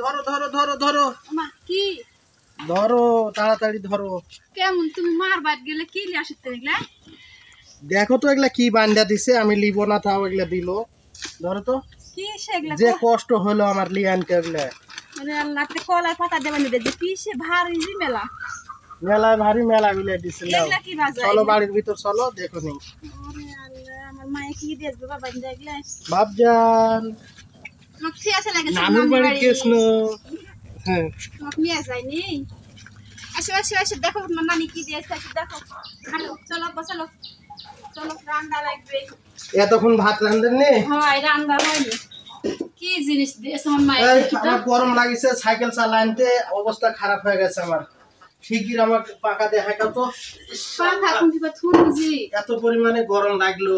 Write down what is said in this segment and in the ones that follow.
ধরো ধরো ধরো ধরো মা কি ধরো তাড়াতাড়ি ধরো। কেমন তুমি মার বাদ গেলে কি নিয়ে আসতে এগুলা? দেখো তো এগুলা কি বান্ডা দিছে, আমি লিব না তাও এগুলা দিল। ধরো তো, কি সেগুলা যে কষ্ট হলো আমার লিয়ানতে এগুলা। মানে আল্লাহ তে কলার পাতা দেবেন দে কি সে ভারী জি মেলা মেলায় ভারী মেলা গুলা দিছে। এগুলা কি বাজার? চলো বাড়ির ভিতর চলো, দেখো নি। আরে আল্লাহ আমার মায়ে কি দিয়ে বাবা দেখলে বাপজান মোক ঠিক আছে লাগে নানুর বাড়ি গেছিল। হ্যাঁ মোক নিয়ে যায়নি। আসো আসো আসো দেখো নানি কি দিয়েছে দেখো। হ্যালো চলো বসলো চলো রান্না লাগবে। এতক্ষণ ভাত রান্ধেন নি? হয় রান্না হয়নি। কি জিনিস দিয়েছে আমার মায়ে? আমার গরম লাগিছে, সাইকেল চালাইতে অবস্থা খারাপ হয়ে গেছে আমার। শিগগির আমার পাকা দেখাইতো তো। পাখা কোন দিকে থুনজি এত পরিমাণে গরম লাগলো।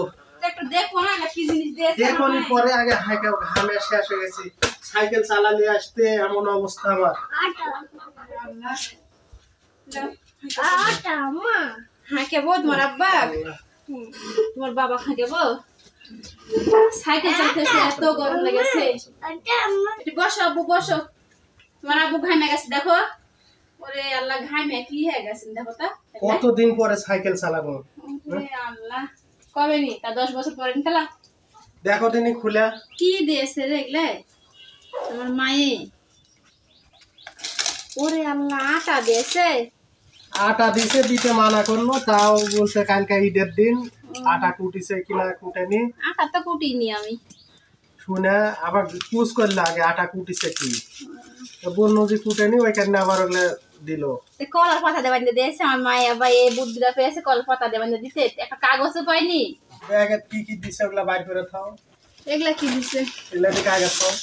একটু দেখো না কি জিনিস দিয়েছে। দেখোনি পরে আগে হাইকা ঘামে শেষ হয়ে গেছি। সাইকেল চালালে আসতে এমন অবস্থা আমার। হ্যাঁ কেবো তোমার আব্বা তোমার বাবা খাকেবো সাইকেল চালাতেছে এত গরম লেগেছে। একটু বসো আব্বু বসো। তোমার আব্বু ঘামে গেছে দেখো। ওরে আল্লাহ ঘামে কি হয়ে গেছে দেখো তা। কতদিন পরে সাইকেল চালাবো। ওরে আল্লাহ কবে নি তা 10 বছর পরে নিতালা। দেখো দিনই খুলে কি দিয়েছে রে এগুলা তোমার মায়ে? ওরে আল্লাহ আটা দিয়েছে। আটা দিছে, দিতে মানা করলো, তাও বলছে কালকে ঈদের দিন আটা কুটিছে কিনা কুটেনি। আটা তো কুটিনি আমি। শুনে আবার পুজ করলে আগে আটা কুটিছে কি, বললো যে কুটেনি, ওই কারণে আবার ওগুলো দিল। কলার পাতা দেবেন দিয়েছে আমার মায়ে আবার এই বুদ্ধিটা পেয়েছে কলার পাতা দেবেন দিতে একটা কাগজও পাইনি। ব্যাগে কি কি দিছে ওগুলা বাইর করে থাও। এগুলা কি দিছে? এগুলা দিয়ে কাগজ থাও।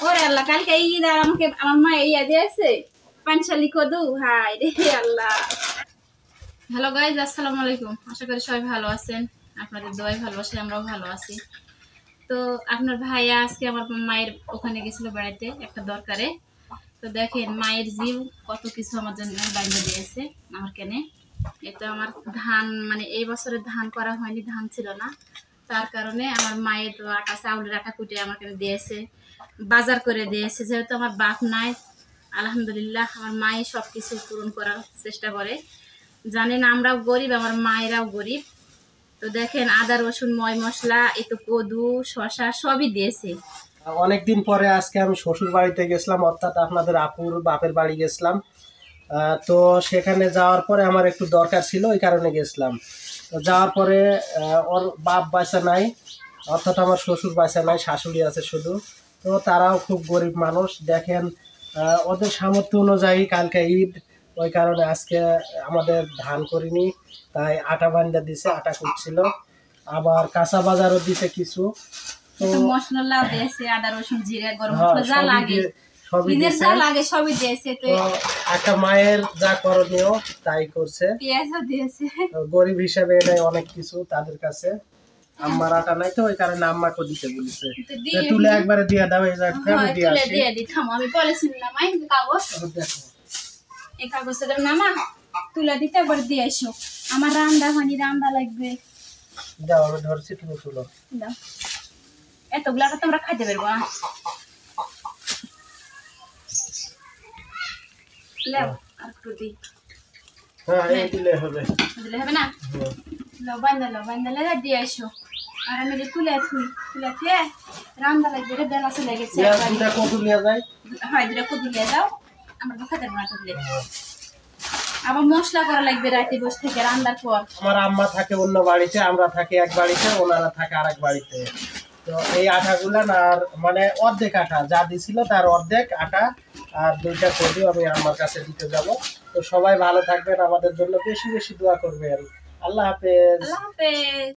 ওরে আল্লাহ কালকে ঈদ আর আমাকে আমার মা ইয়া দিয়েছে পাঞ্চালি কদু। হাই রে আল্লাহ। হ্যালো গাইজ আসসালামু আলাইকুম। আশা করি সবাই ভালো আছেন। আপনাদের দোয়ায় ভালোবাসে আমরাও ভালো আছি। তো আপনার ভাইয়া আজকে আমার মায়ের ওখানে গেছিল বেড়াইতে একটা দরকারে। তো দেখেন মায়ের জিউ কত কিছু আমার জন্য বাইরে দিয়েছে আমার কেনে। এটা আমার ধান মানে এই বছরে ধান করা হয়নি, ধান ছিল না, তার কারণে আমার মায়ের তো আটা চাউলের আটা কুটে আমার কেনে দিয়েছে, বাজার করে দিয়েছে। যেহেতু আমার বাপ নাই আলহামদুলিল্লাহ আমার মাই সব কিছু পূরণ করার চেষ্টা করে। জানেন আমরাও গরিব, আমার মায়েরাও গরিব। তো দেখেন আদা রসুন ময় মশলা একটু কদু শশা সবই দিয়েছে। অনেকদিন পরে আজকে আমি শ্বশুর বাড়িতে গেছিলাম, অর্থাৎ আপনাদের আপুর বাপের বাড়ি গেছিলাম। তো সেখানে যাওয়ার পরে আমার একটু দরকার ছিল, ওই কারণে গেছিলাম। তো যাওয়ার পরে ওর বাপ বাচ্চা নাই, অর্থাৎ আমার শ্বশুর বাচ্চা নাই, শাশুড়ি আছে শুধু। তো তারাও খুব গরিব মানুষ। দেখেন ওদের সামর্থ্য অনুযায়ী কালকে ঈদ, ওই কারণে আজকে আমাদের ধান করিনি, তাই আটা বান্দা দিছে, আটা কুটছিল, আবার কাঁচা বাজারও দিছে কিছু। তো মশলা দিয়েছে আদা রসুন জিরা গরম মশলা যা লাগে ঈদের যা লাগে সবই দিয়েছে। তো একটা মায়ের যা করণীয় তাই করছে। পেঁয়াজও দিয়েছে। গরিব হিসাবে এটাই অনেক কিছু তাদের কাছে। আম্মার আটা নাই তো ওই কারণে আম্মাকে দিতে বলেছে। তুলে একবারে দিয়ে দাও, এই আমি দিয়ে আসি। দিয়ে দি থামো আমি বলেছিলাম মাই কাগজ দেখো এই কাগজটা নামা তুলে দিতে একবার দিয়ে এসো। আমার রান্না হয়নি, রান্না লাগবে। দাও আমি ধরছি, তুমি তুলো। দাও এতগুলা তোমরা খাইতে পারবো না। লাও আর একটু দি। হ্যাঁ এই দিলে হবে। দিলে হবে না? লাও বান্দালে দিয়ে এসো। আর আমি তুলে রান্না লাগবে রে, বেলা চলে গেছে। দুটা কদু নিয়ে যায়। হয় দুটা কদু নিয়ে যাও, আমরা তো খাইতে পারবো না তুললে। আবার মশলা করা লাগবে রাতে বসে থেকে রান্নার পর। আমার আম্মা থাকে অন্য বাড়িতে, আমরা থাকি এক বাড়িতে, ওনারা থাকে আরেক বাড়িতে। তো এই আটাগুলা না আর মানে অর্ধেক আটা যা দিছিল তার অর্ধেক আটা আর দুইটা কদু আমি আমার কাছে দিতে যাব। তো সবাই ভালো থাকবেন, আমাদের জন্য বেশি বেশি দোয়া করবেন। আল্লাহ হাফেজ। আল্লাহ হাফেজ।